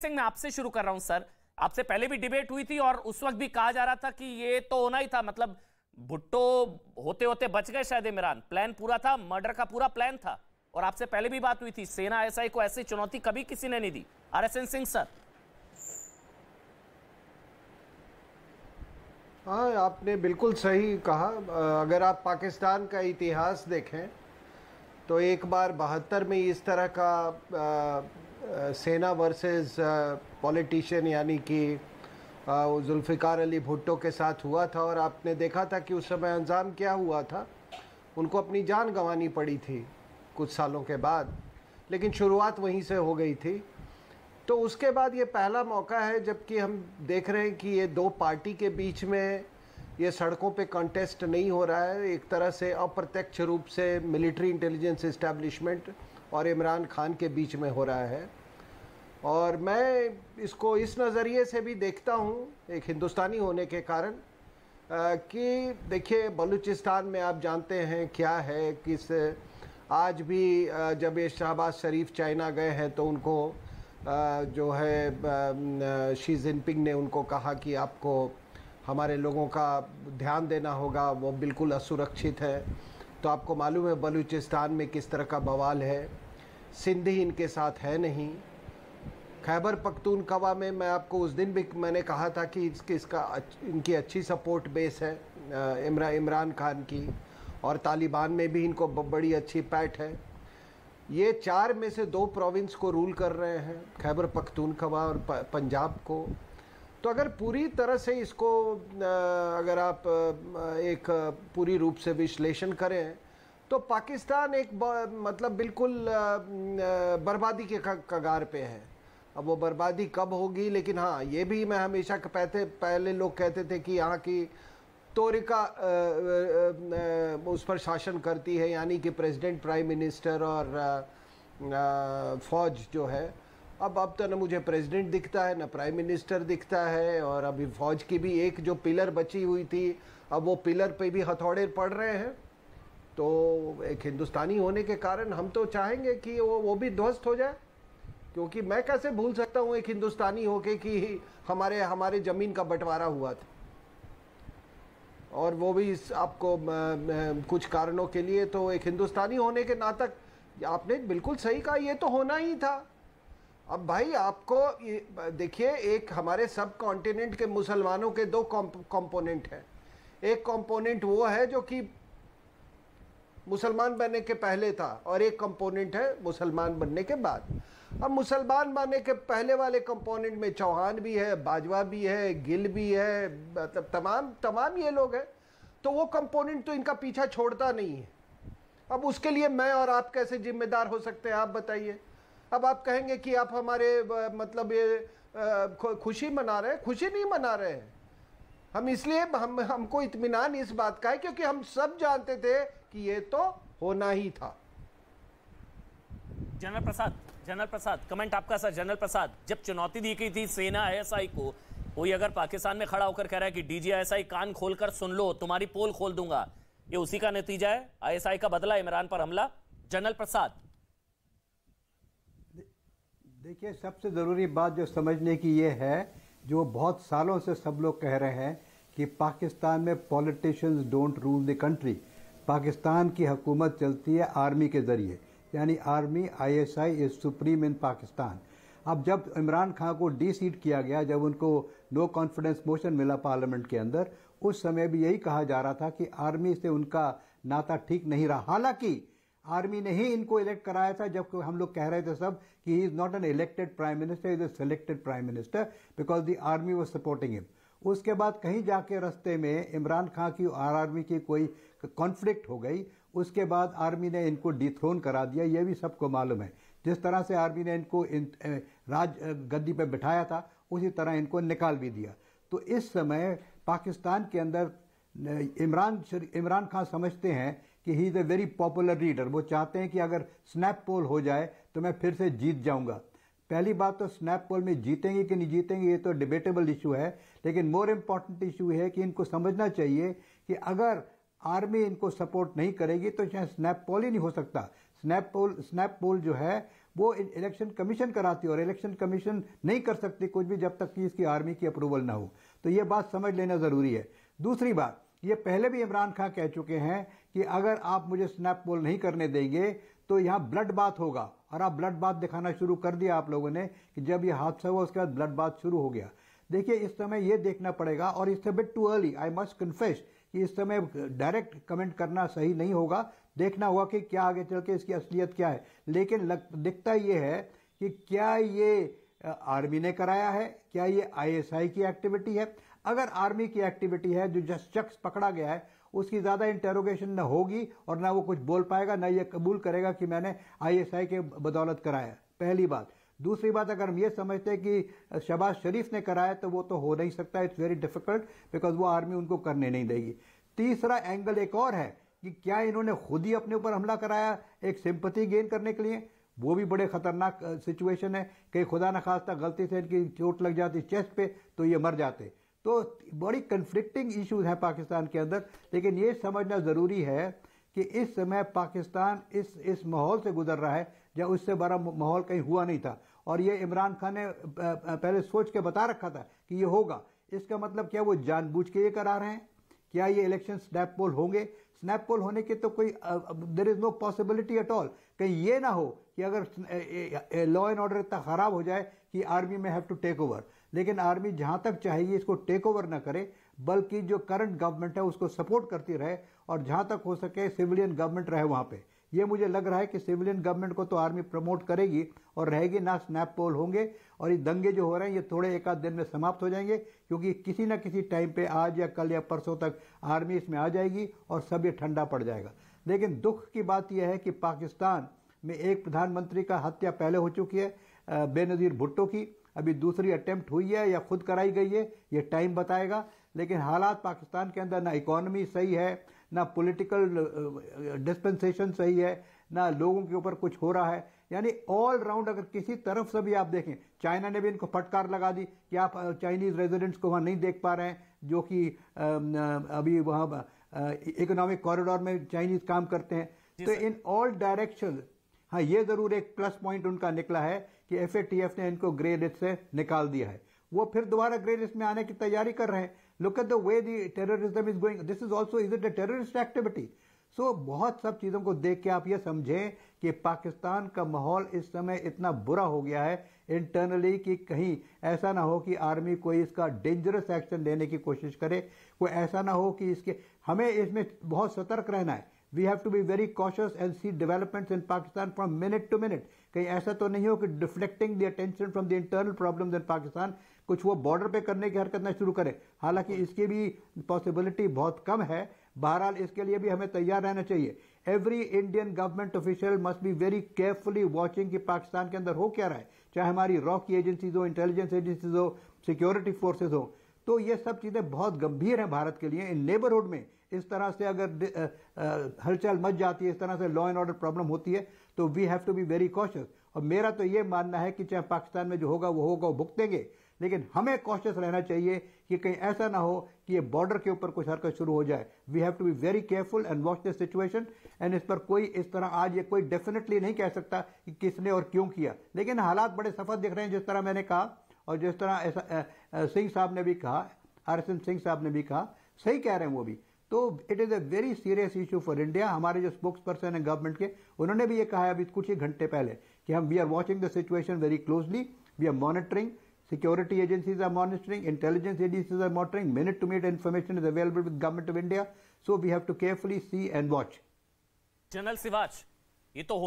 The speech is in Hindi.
सिंह, मैं आपसे शुरू कर रहा हूं सर। आपसे पहले भी डिबेट हुई थी और उस वक्त भी कहा जा रहा था कि ये तो होना ही था, मतलब भुट्टो होते होते बच गए शायद इमरान, प्लान पूरा था, मर्डर का पूरा प्लान था। और आपसे पहले भी बात हुई थी, सेना आईएसआई को ऐसी चुनौती कभी किसी ने नहीं दी। RSN Singh sir. हाँ, आपने बिल्कुल सही कहा। अगर आप पाकिस्तान का इतिहास देखें तो एक बार 72 में इस तरह का सेना वर्सेस पॉलिटिशियन यानी कि जुल्फ़िकार अली भुट्टो के साथ हुआ था, और आपने देखा था कि उस समय अंजाम क्या हुआ था। उनको अपनी जान गंवानी पड़ी थी कुछ सालों के बाद, लेकिन शुरुआत वहीं से हो गई थी। तो उसके बाद ये पहला मौका है जबकि हम देख रहे हैं कि ये दो पार्टी के बीच में ये सड़कों पे कॉन्टेस्ट नहीं हो रहा है, एक तरह से अप्रत्यक्ष रूप से मिलिट्री इंटेलिजेंस इस्टेब्लिशमेंट और इमरान खान के बीच में हो रहा है। और मैं इसको इस नज़रिए से भी देखता हूँ, एक हिंदुस्तानी होने के कारण, कि देखिए बलूचिस्तान में आप जानते हैं क्या है, किस आज भी जब ये शहबाज शरीफ चाइना गए हैं तो उनको जो है शी जिनपिंग ने उनको कहा कि आपको हमारे लोगों का ध्यान देना होगा, वो बिल्कुल असुरक्षित है। तो आपको मालूम है बलूचिस्तान में किस तरह का बवाल है, सिंधी इनके साथ है नहीं। खैबर पख्तूनख्वा में मैं आपको उस दिन भी मैंने कहा था कि इनकी अच्छी सपोर्ट बेस है इमरान खान की, और तालिबान में भी इनको बड़ी अच्छी पैठ है। ये 4 में से 2 प्रोविंस को रूल कर रहे हैं, खैबर पख्तूनख्वा और पंजाब को। तो अगर पूरी तरह से इसको अगर आप एक पूरी रूप से विश्लेषण करें तो पाकिस्तान एक मतलब बिल्कुल बर्बादी के कगार पे है। अब वो बर्बादी कब होगी, लेकिन हाँ ये भी मैं हमेशा पहले लोग कहते थे कि यहाँ की तोरिका उस पर शासन करती है, यानी कि प्रेसिडेंट, प्राइम मिनिस्टर और फौज जो है। अब तो न मुझे प्रेसिडेंट दिखता है, न प्राइम मिनिस्टर दिखता है, और अभी फौज की भी एक जो पिलर बची हुई थी, अब वो पिलर पे भी हथौड़े पड़ रहे हैं। तो एक हिंदुस्तानी होने के कारण हम तो चाहेंगे कि वो भी ध्वस्त हो जाए, क्योंकि मैं कैसे भूल सकता हूँ एक हिंदुस्तानी होके कि हमारे ज़मीन का बंटवारा हुआ था, और वो भी आपको कुछ कारणों के लिए। तो एक हिंदुस्तानी होने के नातक आपने बिल्कुल सही कहा, ये तो होना ही था। अब भाई आपको देखिए, एक हमारे सब कॉन्टिनेंट के मुसलमानों के 2 कंपोनेंट हैं। एक कंपोनेंट वो है जो कि मुसलमान बनने के पहले था, और एक कंपोनेंट है मुसलमान बनने के बाद। अब मुसलमान बनने के पहले वाले कंपोनेंट में चौहान भी है, बाजवा भी है, गिल भी है, मतलब तमाम ये लोग हैं। तो वो कंपोनेंट तो इनका पीछा छोड़ता नहीं है। अब उसके लिए मैं और आप कैसे जिम्मेदार हो सकते हैं, आप बताइए। अब आप कहेंगे कि आप हमारे मतलब ये खुशी मना रहे हैं, खुशी नहीं मना रहे हैं हम। इसलिए हमको इत्मीनान इस बात का है क्योंकि हम सब जानते थे कि ये तो होना ही था। जनरल प्रसाद कमेंट आपका सर। जनरल प्रसाद, जब चुनौती दी गई थी सेना आईएसआई को, कोई अगर पाकिस्तान में खड़ा होकर कह रहा है कि डीजी आईएसआई कान खोलकर सुन लो, तुम्हारी पोल खोल दूंगा, ये उसी का नतीजा है, आईएसआई का बदला इमरान पर हमला। जनरल प्रसाद, देखिए, सबसे ज़रूरी बात जो समझने की ये है, जो बहुत सालों से सब लोग कह रहे हैं कि पाकिस्तान में politicians don't rule the country. Pakistan की हुकूमत चलती है आर्मी के ज़रिए, यानी army, ISI is supreme in Pakistan. अब जब इमरान खान को डी-सीट किया गया, जब उनको नो कॉन्फिडेंस मोशन मिला पार्लियामेंट के अंदर, उस समय भी यही कहा जा रहा था कि आर्मी से उनका नाता ठीक नहीं रहा। हालांकि आर्मी ने ही इनको इलेक्ट कराया था, जब हम लोग कह रहे थे सब कि he is not an elected prime minister, is a selected prime minister because the army was supporting him. उसके बाद कहीं जाके रास्ते में इमरान खान की और आर्मी की कोई कॉन्फ्लिक्ट हो गई, उसके बाद आर्मी ने इनको डिथ्रोन करा दिया। ये भी सबको मालूम है। जिस तरह से आर्मी ने इनको राज गद्दी पे बिठाया था, उसी तरह इनको निकाल भी दिया। तो इस समय पाकिस्तान के अंदर इमरान खान समझते हैं कि he is a very popular leader. वो चाहते हैं कि अगर स्नैप पोल हो जाए तो मैं फिर से जीत जाऊंगा। पहली बात तो स्नैप पोल में जीतेंगे कि नहीं जीतेंगे ये तो डिबेटेबल इशू है, लेकिन मोर इम्पॉर्टेंट इशू है कि इनको समझना चाहिए कि अगर आर्मी इनको सपोर्ट नहीं करेगी तो चाहे स्नैप पोल ही नहीं हो सकता। स्नैप पोल जो है वो इलेक्शन कमीशन कराती है और इलेक्शन कमीशन नहीं कर सकती कुछ भी जब तक कि इसकी आर्मी की अप्रूवल ना हो। तो ये बात समझ लेना ज़रूरी है। दूसरी बात, ये पहले भी इमरान खान कह चुके हैं कि अगर आप मुझे स्नैप पोल नहीं करने देंगे तो यहाँ ब्लड बाथ होगा, और आप ब्लड बाथ दिखाना शुरू कर दिया आप लोगों ने कि जब ये हादसा हुआ उसके बाद ब्लड बाथ शुरू हो गया। देखिए, इस समय ये देखना पड़ेगा, और it's a bit too early, I must confess कि इस समय डायरेक्ट कमेंट करना सही नहीं होगा। देखना होगा कि क्या आगे चल के इसकी असलियत क्या है। लेकिन दिखता ये है कि क्या ये आर्मी ने कराया है, क्या ये ISI की एक्टिविटी है। अगर आर्मी की एक्टिविटी है, जो शख्स पकड़ा गया है उसकी ज़्यादा इंटेरोगेशन न होगी और ना वो कुछ बोल पाएगा, ना ये कबूल करेगा कि मैंने ISI के बदौलत कराया, पहली बात। दूसरी बात, अगर हम ये समझते हैं कि शहबाज शरीफ ने कराया तो वो तो हो नहीं सकता, इट्स वेरी डिफिकल्ट, बिकॉज वो आर्मी उनको करने नहीं देगी। तीसरा एंगल एक और है कि क्या इन्होंने खुद ही अपने ऊपर हमला कराया एक सिंपैथी गेन करने के लिए। वो भी बड़े खतरनाक सिचुएशन है, कहीं खुदा न खास्ता गलती से इनकी चोट लग जाती चेस्ट पे तो ये मर जाते। तो बड़ी कन्फ्लिक्टिंग इश्यूज हैं पाकिस्तान के अंदर। लेकिन ये समझना ज़रूरी है कि इस समय पाकिस्तान इस माहौल से गुजर रहा है जब उससे बड़ा माहौल कहीं हुआ नहीं था, और ये इमरान खान ने पहले सोच के बता रखा था कि ये होगा। इसका मतलब क्या वो जानबूझ के ये करा रहे हैं? क्या ये इलेक्शन स्नैप पोल होंगे? स्नैप पोल होने की तो कोई there is no possibility at all. कहीं ये ना हो कि अगर लॉ एंड ऑर्डर इतना खराब हो जाए कि आर्मी में हैव टू टेक ओवर। लेकिन आर्मी जहां तक चाहेगी इसको टेक ओवर ना करे, बल्कि जो करंट गवर्नमेंट है उसको सपोर्ट करती रहे, और जहां तक हो सके सिविलियन गवर्नमेंट रहे वहां पे। ये मुझे लग रहा है कि सिविलियन गवर्नमेंट को तो आर्मी प्रमोट करेगी और रहेगी, ना स्नैप पोल होंगे। और ये दंगे जो हो रहे हैं ये थोड़े एक आध दिन में समाप्त हो जाएंगे, क्योंकि किसी ना किसी टाइम पे आज या कल या परसों तक आर्मी इसमें आ जाएगी और सब ये ठंडा पड़ जाएगा। लेकिन दुख की बात यह है कि पाकिस्तान में एक प्रधानमंत्री का हत्या पहले हो चुकी है, बेनज़ीर भुट्टो की। अभी दूसरी अटेम्प्ट हुई है या खुद कराई गई है, ये टाइम बताएगा। लेकिन हालात पाकिस्तान के अंदर ना इकोनॉमी सही है, ना पॉलिटिकल डिस्पेंसेशन सही है, ना लोगों के ऊपर कुछ हो रहा है। यानी ऑल राउंड अगर किसी तरफ से भी आप देखें, चाइना ने भी इनको फटकार लगा दी कि आप चाइनीज रेजिडेंट्स को वहाँ नहीं देख पा रहे हैं, जो कि अभी वहाँ इकोनॉमिक कॉरिडोर में चाइनीज काम करते हैं। तो इन ऑल डायरेक्शन, हाँ, ये जरूर एक प्लस पॉइंट उनका निकला है कि FATF ने इनको ग्रे लिस्ट से निकाल दिया है। वो फिर दोबारा ग्रे लिस्ट में आने की तैयारी कर रहे हैं। Look at the way the terrorism is going, this is also is it a terrorist activity. So बहुत सब चीजों को देख के आप ये समझें कि पाकिस्तान का माहौल इस समय इतना बुरा हो गया है इंटरनली कि कहीं ऐसा ना हो कि आर्मी कोई इसका डेंजरस एक्शन लेने की कोशिश करे, कोई ऐसा ना हो कि इसके, हमें इसमें बहुत सतर्क रहना है। We have to be very cautious and see developments in Pakistan from minute to minute. कहीं ऐसा तो नहीं हो कि deflecting the attention from the internal problems in Pakistan कुछ वो बॉर्डर पे करने की हरकत ना शुरू करे। हालांकि इसकी भी पॉसिबिलिटी बहुत कम है। बहरहाल इसके लिए भी हमें तैयार रहना चाहिए। Every Indian government official must be very carefully watching कि पाकिस्तान के अंदर हो क्या रहा है, चाहे हमारी रॉ की एजेंसीज हो, इंटेलिजेंस एजेंसीज हो, सिक्योरिटी फोर्सेज हो। तो ये सब चीज़ें बहुत गंभीर हैं भारत के लिए। इन नेबरहुड में इस तरह से अगर हलचल मच जाती है, इस तरह से लॉ एंड ऑर्डर प्रॉब्लम होती है, तो we have to be very cautious. और मेरा तो ये मानना है कि चाहे पाकिस्तान में जो होगा वो भुगतेंगे, लेकिन हमें कॉशियस रहना चाहिए कि कहीं ऐसा ना हो कि ये बॉर्डर के ऊपर कुछ हरकत शुरू हो जाए। We have to be very careful and watch this situation. And इस पर कोई इस तरह आज ये कोई डेफिनेटली नहीं कह सकता कि किसने और क्यों किया, लेकिन हालात बड़े सफल दिख रहे हैं, जिस तरह मैंने कहा और जिस तरह सिंह साहब ने भी कहा, RSN सिंह साहब ने भी कहा, सही कह रहे हैं वो भी। तो it is a very serious issue for India. हमारे जो स्पोक्स पर्सन है गवर्नमेंट के, उन्होंने भी ये कहा है अभी कुछ ही घंटे पहले कि we are watching the situation very closely, we are monitoring, security agencies are monitoring, intelligence agencies are monitoring, minute to minute information is available with government of India, so we have to carefully see and watch. General Siwach, ये तो